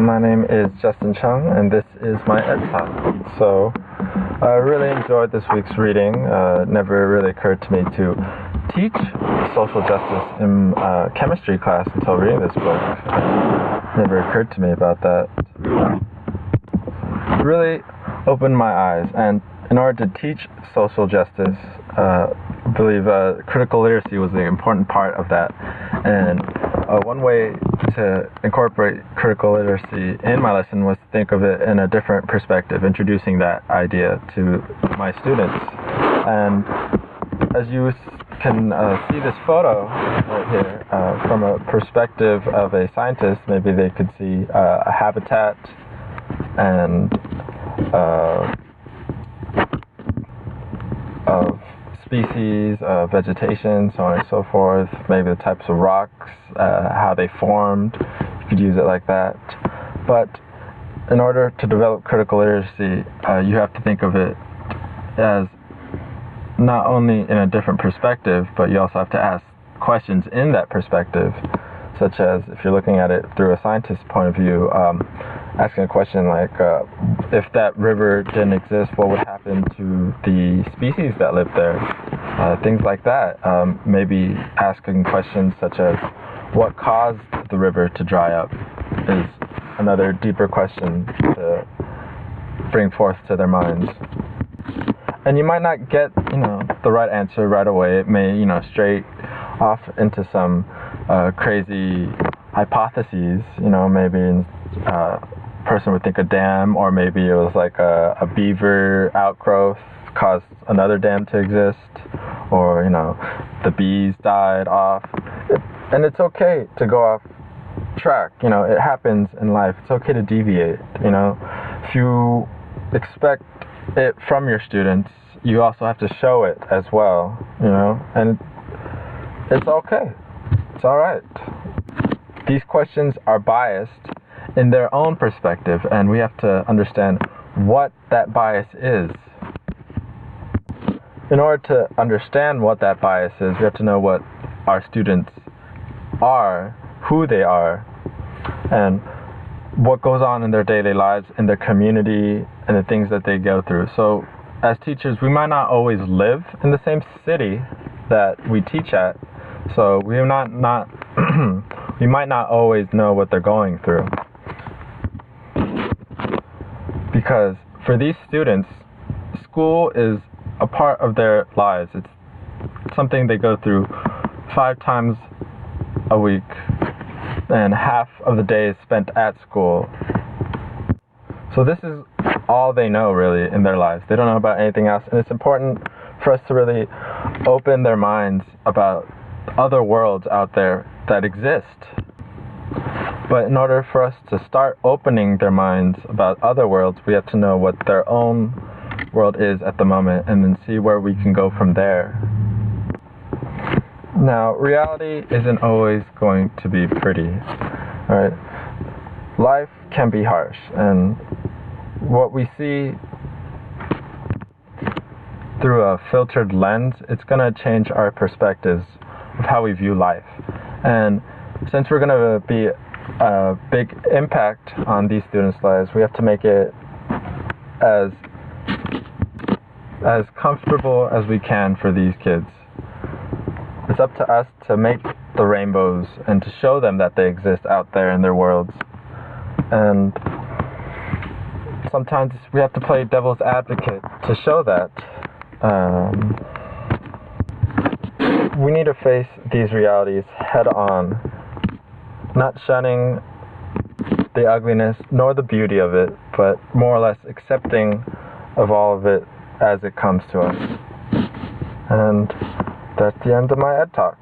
my name is Justin Chung, and this is my ed talk. So, I really enjoyed this week's reading. It never really occurred to me to teach social justice in chemistry class until reading this book. It never occurred to me about that. It really opened my eyes, and in order to teach social justice, I believe critical literacy was an important part of that. And one way to incorporate critical literacy in my lesson was to think of it in a different perspective, introducing that idea to my students. And as you can see this photo right here, from a perspective of a scientist, maybe they could see a habitat and of species, vegetation, so on and so forth, maybe the types of rocks, how they formed. You could use it like that. But in order to develop critical literacy, you have to think of it as not only in a different perspective, but you also have to ask questions in that perspective, such as if you're looking at it through a scientist's point of view, asking a question like, if that river didn't exist, what would happen to the species that live there? Things like that. Maybe asking questions such as, what caused the river to dry up is another deeper question to bring forth to their minds. And you might not get, the right answer right away. It may, stray off into some crazy hypotheses. Maybe person would think a dam, or maybe it was like a beaver outgrowth caused another dam to exist, or the bees died off. And it's okay to go off track. It happens in life. It's okay to deviate. If you expect it from your students, you also have to show it as well. And it's okay. It's all right. These questions are biased in their own perspective, and we have to understand what that bias is. In order to understand what that bias is, we have to know what our students are, who they are, and what goes on in their daily lives, in their community, and the things that they go through. So, as teachers, we might not always live in the same city that we teach at, so we might not always know what they're going through. Because for these students, school is a part of their lives. It's something they go through 5 times a week, and half of the day is spent at school. So this is all they know really in their lives. They don't know about anything else, and it's important for us to really open their minds about other worlds out there that exist. But in order for us to start opening their minds about other worlds, we have to know what their own world is at the moment, and then see where we can go from there. Now, reality isn't always going to be pretty, right? Life can be harsh, and what we see through a filtered lens, it's going to change our perspectives of how we view life. And since we're going to be a big impact on these students' lives, we have to make it as comfortable as we can for these kids. It's up to us to make the rainbows and to show them that they exist out there in their worlds. And sometimes we have to play devil's advocate to show that. We need to face these realities head on, not shunning the ugliness nor the beauty of it, but more or less accepting of all of it as it comes to us. And that's the end of my ed talk.